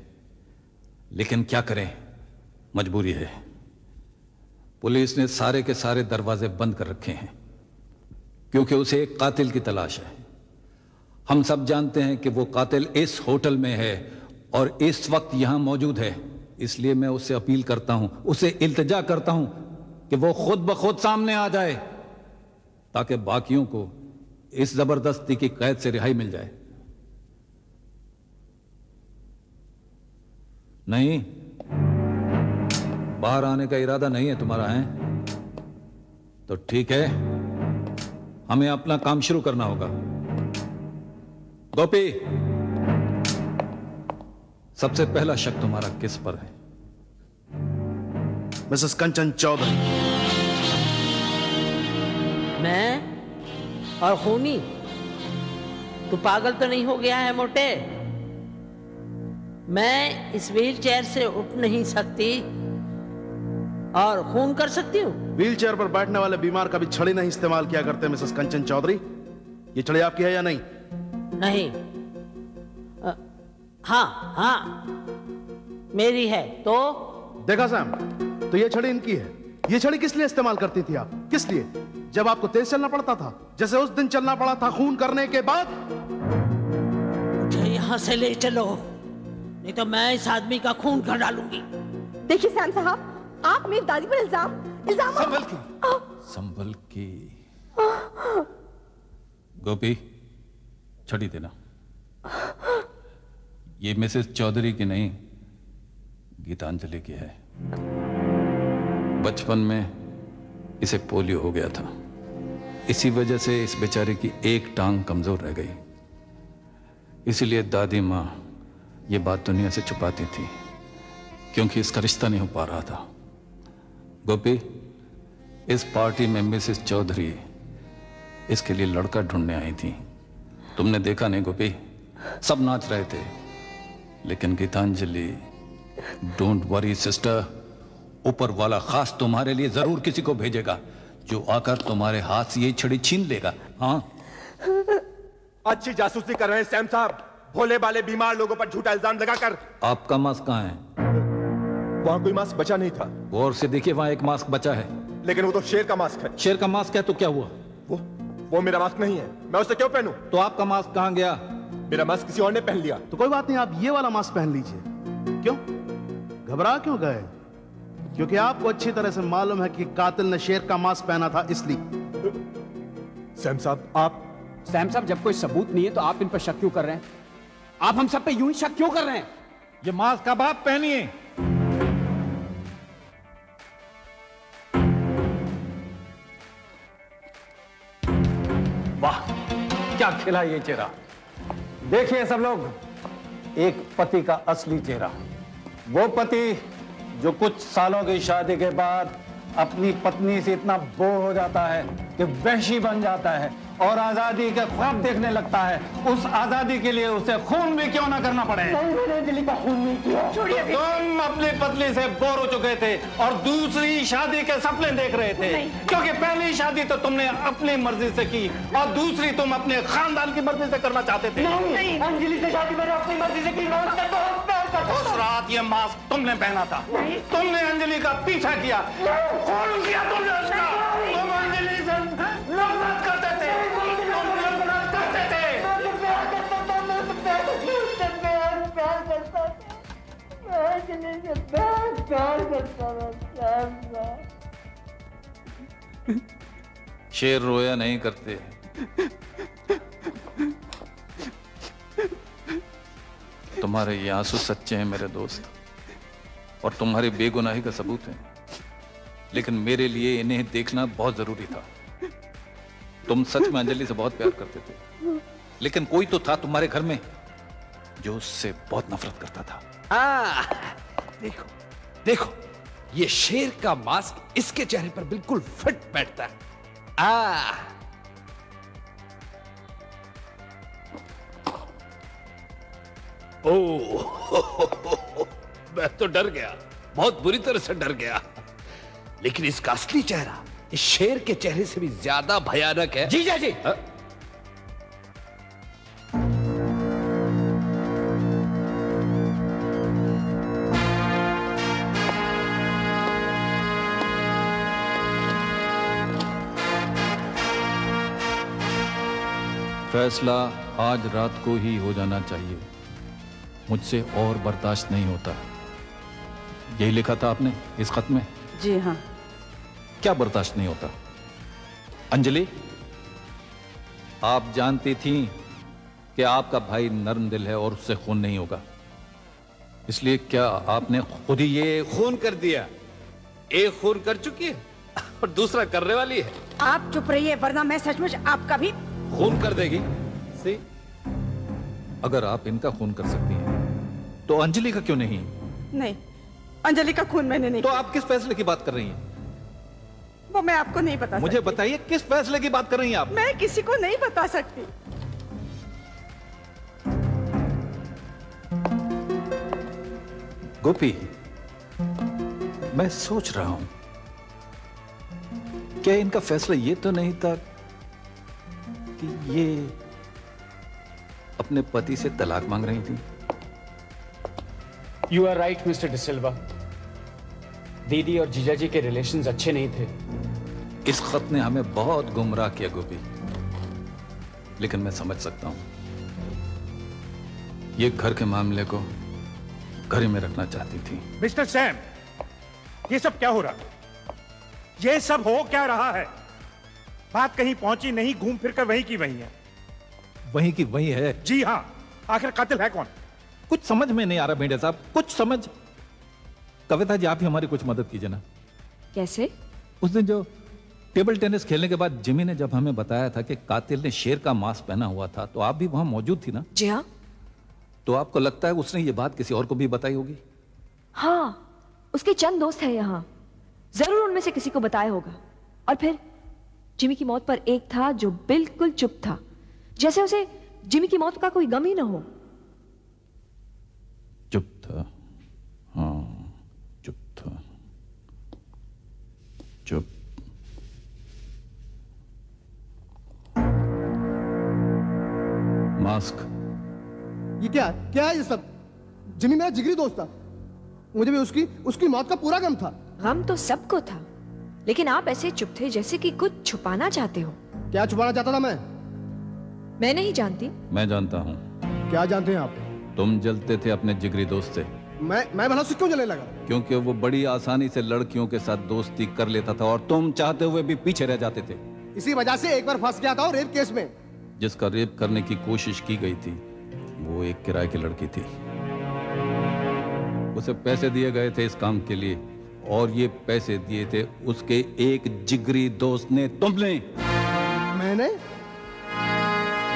लेकिन क्या करें, मजबूरी है। पुलिस ने सारे के सारे दरवाजे बंद कर रखे हैं क्योंकि उसे एक कातिल की तलाश है। हम सब जानते हैं कि वो कातिल इस होटल में है और इस वक्त यहां मौजूद है। इसलिए मैं उससे अपील करता हूं, उससे इल्तिजा करता हूं कि वो खुद ब खुद सामने आ जाए ताकि बाकियों को इस जबरदस्ती की कैद से रिहाई मिल जाए। नहीं, बाहर आने का इरादा नहीं है तुम्हारा, है? तो ठीक है, हमें अपना काम शुरू करना होगा। गोपी, सबसे पहला शक तुम्हारा किस पर है? मिसेस कंचन चौधरी। मैं और खूनी? तू पागल तो नहीं हो गया है मोटे? मैं इस व्हील चेयर से उठ नहीं सकती और खून कर सकती हूँ? व्हील चेयर पर बैठने वाले बीमार कभी छड़ी नहीं इस्तेमाल किया करते मिसेस कंचन चौधरी। ये छड़ी आपकी है या नहीं? नहीं। हाँ, मेरी है। तो देखा सैम, तो ये छड़ी इनकी है। ये छड़ी किस लिए इस्तेमाल करती थी आप? किस लिए? जब आपको तेज चलना पड़ता था, जैसे उस दिन चलना पड़ा था खून करने के बाद। मुझे यहाँ से ले चलो, नहीं तो मैं इस आदमी का खून कर डालूंगी। देखिए सैम साहब, आप मेरी दादी पर इल्जाम संभल की। गोपी, छड़ी देना। ये मिसेस चौधरी की नहीं, गीतांजलि की है। बचपन में इसे पोलियो हो गया था। इसी वजह से इस बेचारे की एक टांग कमजोर रह गई। इसीलिए दादी माँ ये बात दुनिया से छुपाती थी क्योंकि इसका रिश्ता नहीं हो पा रहा था। गोपी, इस पार्टी में मिसेस चौधरी इसके लिए लड़का ढूंढने आई थी। तुमने देखा नहीं गोपी? सब नाच रहे थे, लेकिन गीतांजलि, डोंट वरी सिस्टर, ऊपर वाला खास तुम्हारे लिए जरूर किसी को भेजेगा जो आकर तुम्हारे हाथ से ये छड़ी छीन लेगा। हाँ, अच्छी जासूसी कर रहे हैं सैम साहब, भोले भाले बीमार लोगों पर झूठा इल्जाम लगाकर। आपका मास्क कहाँ है? वहां कोई मास्क बचा नहीं था। गौर से देखिए, वहां एक मास्क बचा है। लेकिन वो तो शेर का मास्क है। शेर का मास्क है तो क्या हुआ? वो मेरा मास्क नहीं है, मैं उसे क्यों पहनूं? तो आपका मास्क कहाँ गया? मेरा मास्क किसी और ने पहन लिया। तो कोई बात नहीं, आप ये वाला मास्क पहन लीजिए। क्यों घबरा क्यों गए? क्योंकि आपको अच्छी तरह से मालूम है कि कातिल ने शेर का मास्क पहना था, इसलिए। सैम साहब, आप सैम साहब, जब कोई सबूत नहीं है तो आप इन पर शक क्यों कर रहे हैं? आप हम सब पे यूं ही शक क्यों कर रहे हैं? ये मास्क अब आप पहनिए। वाह, क्या खिला ये चेहरा। देखिए सब लोग, एक पति का असली चेहरा। वो पति जो कुछ सालों की शादी के बाद अपनी पत्नी से इतना बोर हो जाता है कि वहशी बन जाता है और आजादी के ख्वाब देखने लगता है। उस आजादी के लिए उसे खून भी क्यों ना करना पड़े। मैंने अंजलि का खून नहीं किया। तुम अपनी पत्नी से बोर हो चुके थे और दूसरी शादी के सपने देख रहे थे, क्योंकि पहली शादी तो तुमने अपनी मर्जी से की और दूसरी तुम अपने खानदान की मर्जी से करना चाहते थे। नहीं, अंजलि से शादी मैंने अपनी मर्जी से की। उस रात ये मास्क तुमने पहना था, तुमने अंजलि का पीछा किया, खून किया तुमने उसका। तुम अंजलि से नफरत करते थे, तुम नफरत करते थे। शेर रोया नहीं करते, तुम्हारे ये आंसू सच्चे हैं मेरे दोस्त, और तुम्हारी बेगुनाही का सबूत है, लेकिन मेरे लिए इन्हें देखना बहुत जरूरी था। तुम सच में अंजलि से बहुत प्यार करते थे, लेकिन कोई तो था तुम्हारे घर में जो उससे बहुत नफरत करता था। देखो देखो, ये शेर का मास्क इसके चेहरे पर बिल्कुल फिट बैठता है। ओह, मैं तो डर गया, बहुत बुरी तरह से डर गया। लेकिन इसका असली चेहरा इस शेर के चेहरे से भी ज्यादा भयानक है। जीजा जी, फैसला आज रात को ही हो जाना चाहिए, मुझसे और बर्दाश्त नहीं होता। यही लिखा था आपने इस खत में? जी हाँ। क्या बर्दाश्त नहीं होता? अंजलि, आप जानती थी कि आपका भाई नर्म दिल है और उससे खून नहीं होगा, इसलिए क्या आपने खुद ही ये खून कर दिया? एक खून कर चुकी है और दूसरा करने वाली है। आप चुप रहिए, वरना मैं सचमुच आपका भी खून कर देगी। सी, अगर आप इनका खून कर सकती हैं तो अंजलि का क्यों नहीं? नहीं, अंजलि का खून मैंने नहीं तो आप किस फैसले की बात कर रही हैं? वो मैं आपको नहीं बता मुझे सकती। बताइए, किस फैसले की बात कर रही हैं आप? मैं किसी को नहीं बता सकती। गोपी, मैं सोच रहा हूं, क्या इनका फैसला ये तो नहीं था कि ये अपने पति से तलाक मांग रही थी? You are right mister D'Silva, दीदी और जीजा जी के रिलेशंस अच्छे नहीं थे। इस खत ने हमें बहुत गुमराह किया गोपी, लेकिन मैं समझ सकता हूं, ये घर के मामले को घर ही में रखना चाहती थी। मिस्टर सैम, ये सब क्या हो रहा है? ये सब हो क्या रहा है? बात कहीं पहुंची नहीं, घूम फिर कर वहीं की वहीं है। वहीं की वहीं है? जी हाँ। आखिर कातिल है कौन? कुछ समझ में नहीं आ रहा भेड़िया साहब, कुछ समझ। कविता जी, आप ही हमारी कुछ मदद कीजिए ना। कैसे? उस दिन जो टेबल टेनिस खेलने के बाद जिमी ने जब हमें बताया था कि कातिल ने शेर का मांस पहना हुआ था, तो आप भी वहां मौजूद थी ना? जी हाँ। तो आपको लगता है उसने ये बात किसी और को भी बताई होगी? हाँ, उसके चंद दोस्त हैं यहाँ, जरूर उनमें से किसी को बताया होगा। और फिर जिमी की मौत पर एक था जो बिल्कुल चुप था, जैसे उसे जिमी की मौत का कोई गम ही ना हो। चुप था? हाँ, चुप था, चुप। मास्क। ये क्या है ये सब? जिमी मेरा जिगरी दोस्त था, मुझे भी उसकी मौत का पूरा गम था। गम तो सबको था, लेकिन आप ऐसे चुप थे जैसे कि कुछ छुपाना चाहते हो। क्या छुपाना चाहता था मैं? मैं नहीं जानती। मैं जानता हूं। क्या जानते हैं आप? तुम जलते थे अपने जिगरी दोस्त से। मैं भला उससे क्यों जलने लगा? क्योंकि वो बड़ी आसानी से लड़कियों के साथ दोस्ती कर लेता था और तुम चाहते हुए भी पीछे रह जाते थे। इसी वजह से एक बार फंस गया था और रेप केस में। जिसका रेप करने की कोशिश की गई थी वो एक किराए की लड़की थी। उसे पैसे दिए गए थे इस काम के लिए, और ये पैसे दिए थे उसके एक जिगरी दोस्त ने, तुमने। मैंने?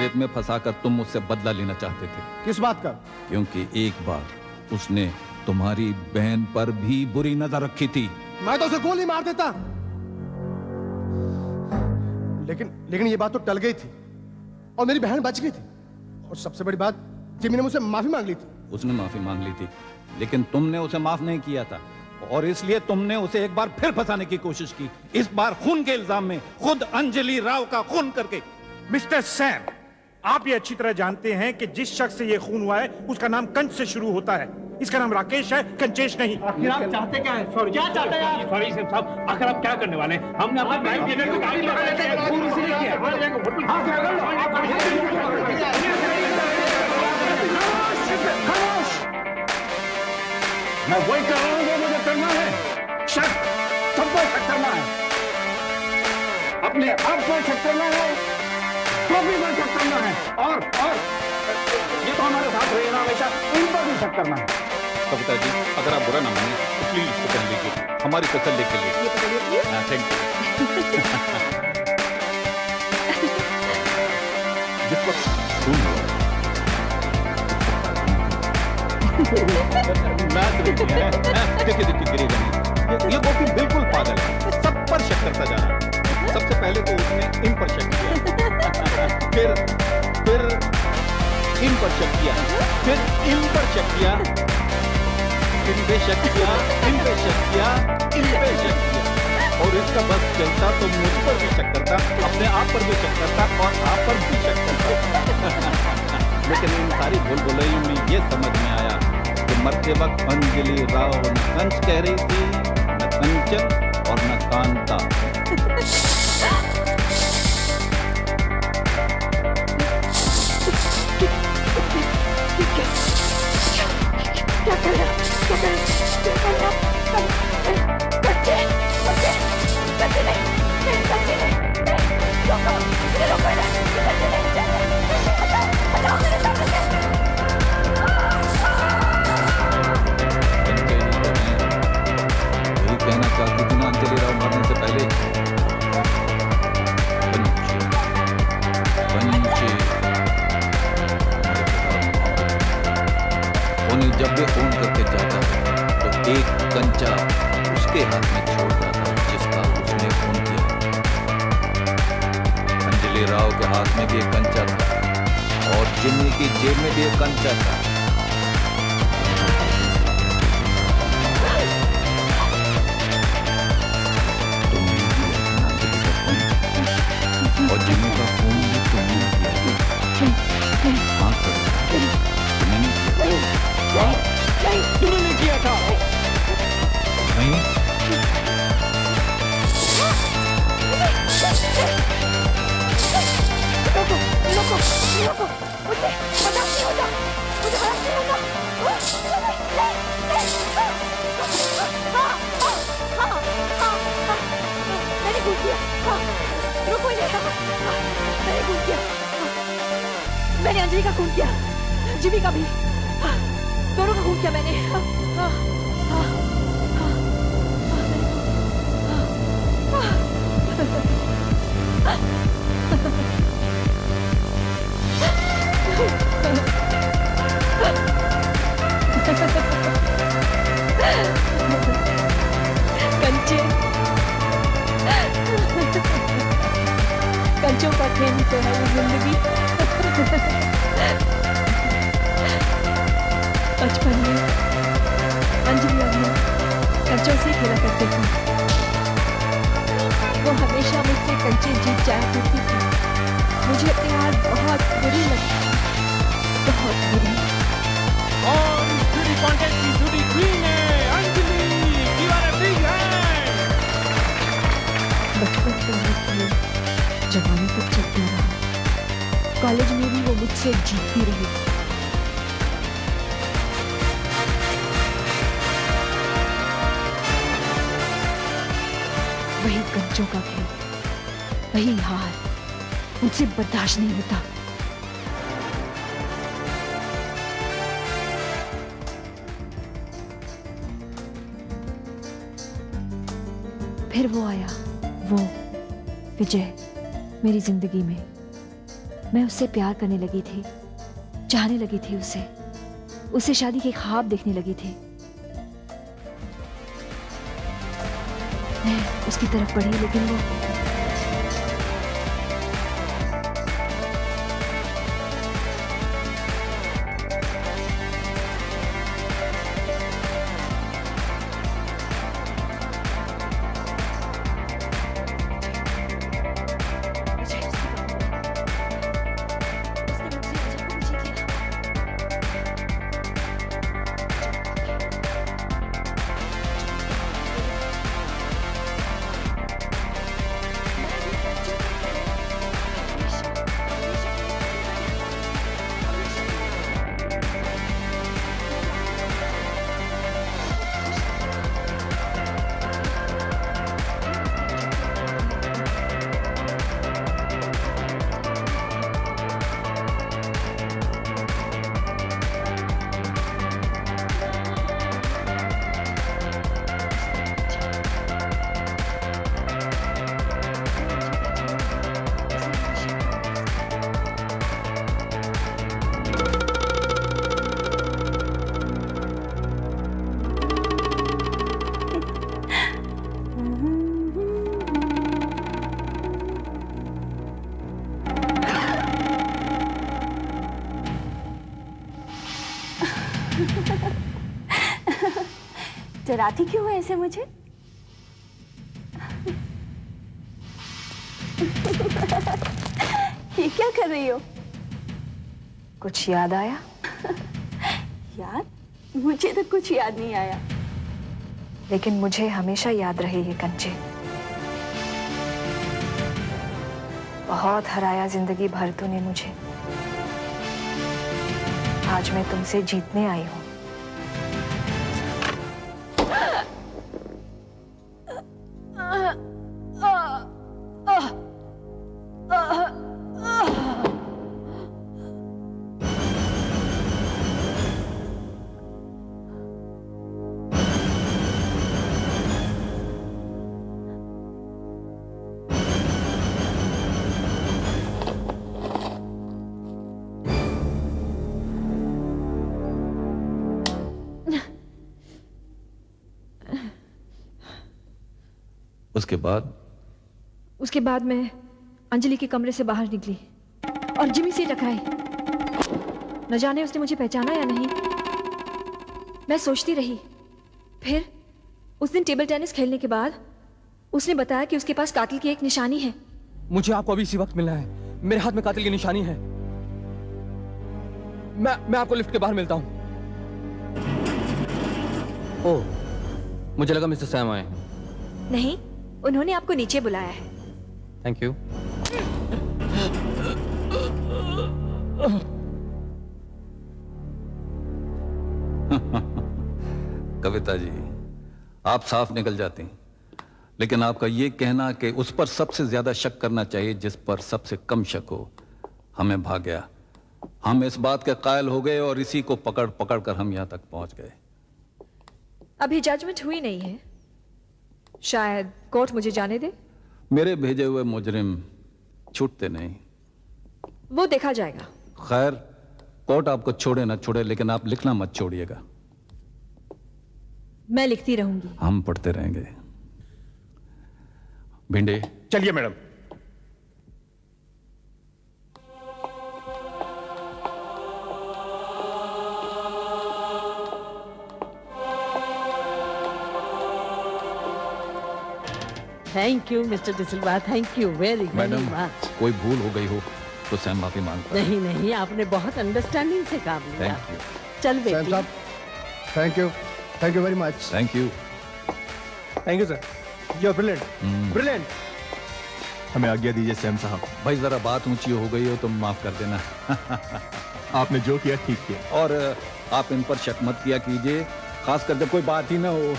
रेप में फंसाकर तुम उससे बदला लेना चाहते थे। किस बात का? क्योंकि एक बार उसने तुम्हारी बहन पर भी बुरी नजर रखी थी। मैं तो उसे गोली मार देता, लेकिन ये बात तो टल गई थी और मेरी बहन बच गई थी। और सबसे बड़ी बात, जिमी ने मुझसे माफी मांग ली थी। उसने माफी मांग ली थी, लेकिन तुमने उसे माफ नहीं किया था, और इसलिए तुमने उसे एक बार फिर फंसाने की कोशिश की, इस बार खून के इल्जाम में, खुद अंजलि राव का खून करके। मिस्टर सैम, आप ये अच्छी तरह जानते हैं कि जिस शख्स से ये खून हुआ है उसका नाम कंच से शुरू होता है। इसका नाम राकेश है, कंचेश नहीं। आखिर आप चाहते क्या है? सॉरी, क्या चाहते हैं आप? सॉरी साहब, आखिर आप क्या करने वाले हैं? हमने अपना टाइम देने को कहा है, खून इसी ने किया है। मैं वही कर रहा हूँ जो मुझे करना है। शक, सबको शक करना है, अपने आप को शक करना है, को भी शक करना है, और ये तो हमारे साथ रहे ना हमेशा, इन पर भी शक करना है। कविता जी, अगर आप बुरा ना माने तो प्लीज उसको पहन लीजिए, हमारी तसल्ली के लिए। ये पकड़िए प्लीज। Thank you. जिस वक्त खून हुआ नाच रही है, देखिए गिरेगा नहीं। ये गोपी बिल्कुल पागल है, सब पर शक करता जा रहा है। सबसे पहले तो उसने इन पर शक किया, फिर इन पर शक किया, फिर इन पर शक किया, इन पे शक किया, इन पे शक किया, इन पे शक किया, और इसका बस चलता तो मुझ पर भी शक करता, अपने आप पर भी शक करता और आप पर भी शक करता। लेकिन इन सारी भूल भुलैयों में ये समझ में आया कि मरते वक्त अंजलि राव न कंच कह रही थी, न कंचन और न कांता। क्या कर रहा? क्या कर रहा? बच्चे नहीं, रोको, मुझे रोको ना, बच्चे नहीं, हटाओ मेरे सामने से। यही कहना चाहती थी ना अंजलि राव मरने से पहले। उन्हें जब भी फोन करके जाता तो एक कंचा उसके हाथ में छोड़ता था जिसका उसने फोन किया। अंजलि राव के हाथ में भी एक कंचा था और जिन्नी की जेब में भी एक कंचा था। तुमने दिया था अंजलि का फोन और जिन्नी का फोन भी तुमने किया। हाँ तुमने नहीं किया। तुमने नहीं किया था। नहीं, रोको, मुझे मजाक नहीं होता, मुझे मजाक नहीं होता। मैंने भूल किया। रुको इधर, मैंने भूल किया। मैंने अंजलि का खून किया, जिमी का भी, दोनों का खून किया मैंने। कंचों का खेल तो है ये जिंदगी। बचपन में अंजलि और मैं कंचों से खेला करते थे। वो हमेशा मुझसे कंचे जीत जाया करती थी। मुझे अपनी हार बहुत बुरी लगती, बहुत बुरी। और इस ब्यूटी कॉन्टेस्ट की ब्यूटी क्वीन है Anjali. Give her a big hand. बचपन से मुझे जवानी तक चलता रहा। कॉलेज में भी वो मुझसे जीतती रही। वही कंचों का खेल, वही हार मुझसे बर्दाश्त नहीं होता। फिर वो आया, वो विजय मेरी जिंदगी में। मैं उससे प्यार करने लगी थी, चाहने लगी थी उससे शादी के ख्वाब देखने लगी थी। मैं उसकी तरफ बढ़ी, लेकिन वो डराती क्यों है ऐसे मुझे? ये क्या कर रही हो? कुछ याद आया? याद? मुझे तो कुछ याद नहीं आया। लेकिन मुझे हमेशा याद रहे ये कंचे। बहुत हराया जिंदगी भर तूने मुझे। आज मैं तुमसे जीतने आई हूं। उसके बाद मैं अंजलि के कमरे से बाहर निकली और जिमी से टकराई। न जाने उसने मुझे पहचाना या नहीं। मैं सोचती रही। फिर उस दिन टेबल टेनिस खेलने के बाद उसने बताया कि उसके पास कातिल की एक निशानी है। मुझे आपको अभी इसी वक्त मिलना है। मेरे हाथ में कातिल की निशानी है। मैं आपको लिफ्ट के बाहर मिलता हूं। ओह, मुझे लगा मिस्टर सैम आए। नहीं, उन्होंने आपको नीचे बुलाया है। Thank you. कविता जी, आप साफ निकल जाती हैं, लेकिन आपका ये कहना कि उस पर सबसे ज्यादा शक करना चाहिए जिस पर सबसे कम शक हो, हमें भाग गया। हम इस बात के कायल हो गए और इसी को पकड़ पकड़ कर हम यहां तक पहुंच गए। अभी जजमेंट हुई नहीं है। शायद कोर्ट मुझे जाने दे। मेरे भेजे हुए मुजरिम छूटते नहीं। वो देखा जाएगा। खैर, कोर्ट आपको छोड़े ना छोड़े, लेकिन आप लिखना मत छोड़िएगा। मैं लिखती रहूंगी। हम पढ़ते रहेंगे। भिंडे, चलिए madam. Thank you mister D'Silva, thank you very madam, much. कोई भूल हो गई हो तो सैम माफी मांगता है। नहीं नहीं, आपने बहुत अंडरस्टैंडिंग से काम लिया। Thank you. चल सैम बेटी। साहब, thank you very much. Thank you. Thank you sir, you are brilliant, brilliant. हमें आज्ञा दीजिए सैम साहब। भाई जरा बात ऊंची हो गई हो तो माफ कर देना। आपने जो किया ठीक किया। और आप इन पर शक मत किया कीजिए, खासकर जब कोई बात ही ना हो।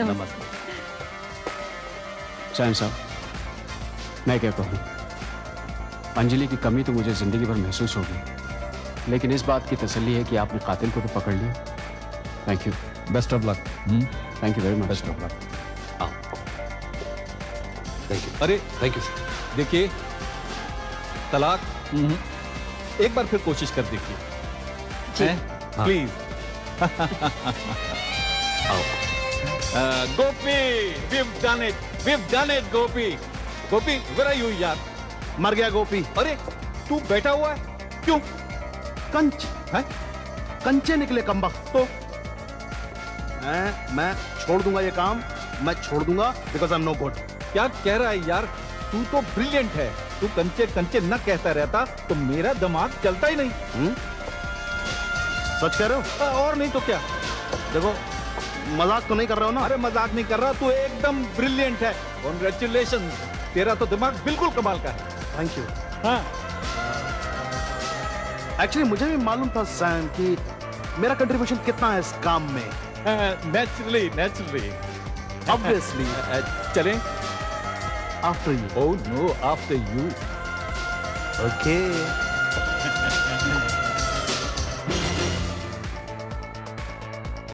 नमस्ते। सैम साहब, मैं क्या कहूँ, अंजलि की कमी तो मुझे जिंदगी भर महसूस होगी, लेकिन इस बात की तसल्ली है कि आपने कातिल को तो पकड़ लिया। Thank you. Best of luck. Thank you very much. Best of luck. Thank you. अरे थैंक यू सर। देखिए, तलाक एक बार फिर कोशिश कर देखिए, प्लीज। आओ। गोपी, we've done it, Gopi. Gopi, where are you यार? मर गया गोपी। अरे तू बैठा हुआ है क्यों? कंच है, कंचे निकले कमबख्त। तो मैं छोड़ दूंगा ये काम, मैं छोड़ दूंगा because I am no good. क्या कह रहा है यार? तू तो ब्रिलियंट है। तू कंचे कंचे न कहता रहता तो मेरा दिमाग चलता ही नहीं। सच कह रहे हो? और नहीं तो क्या। देखो, मजाक तो नहीं कर रहे हो ना? अरे मजाक नहीं कर रहा, तू एकदम ब्रिलियंट है। कॉन्ग्रेचुलेशन, तेरा तो दिमाग बिल्कुल कमाल का है। Thank you. हाँ, एक्चुअली मुझे भी मालूम था सैम कि मेरा कंट्रीब्यूशन कितना है इस काम में। Naturally obviously. चलें? After you. Oh no, after you. Okay.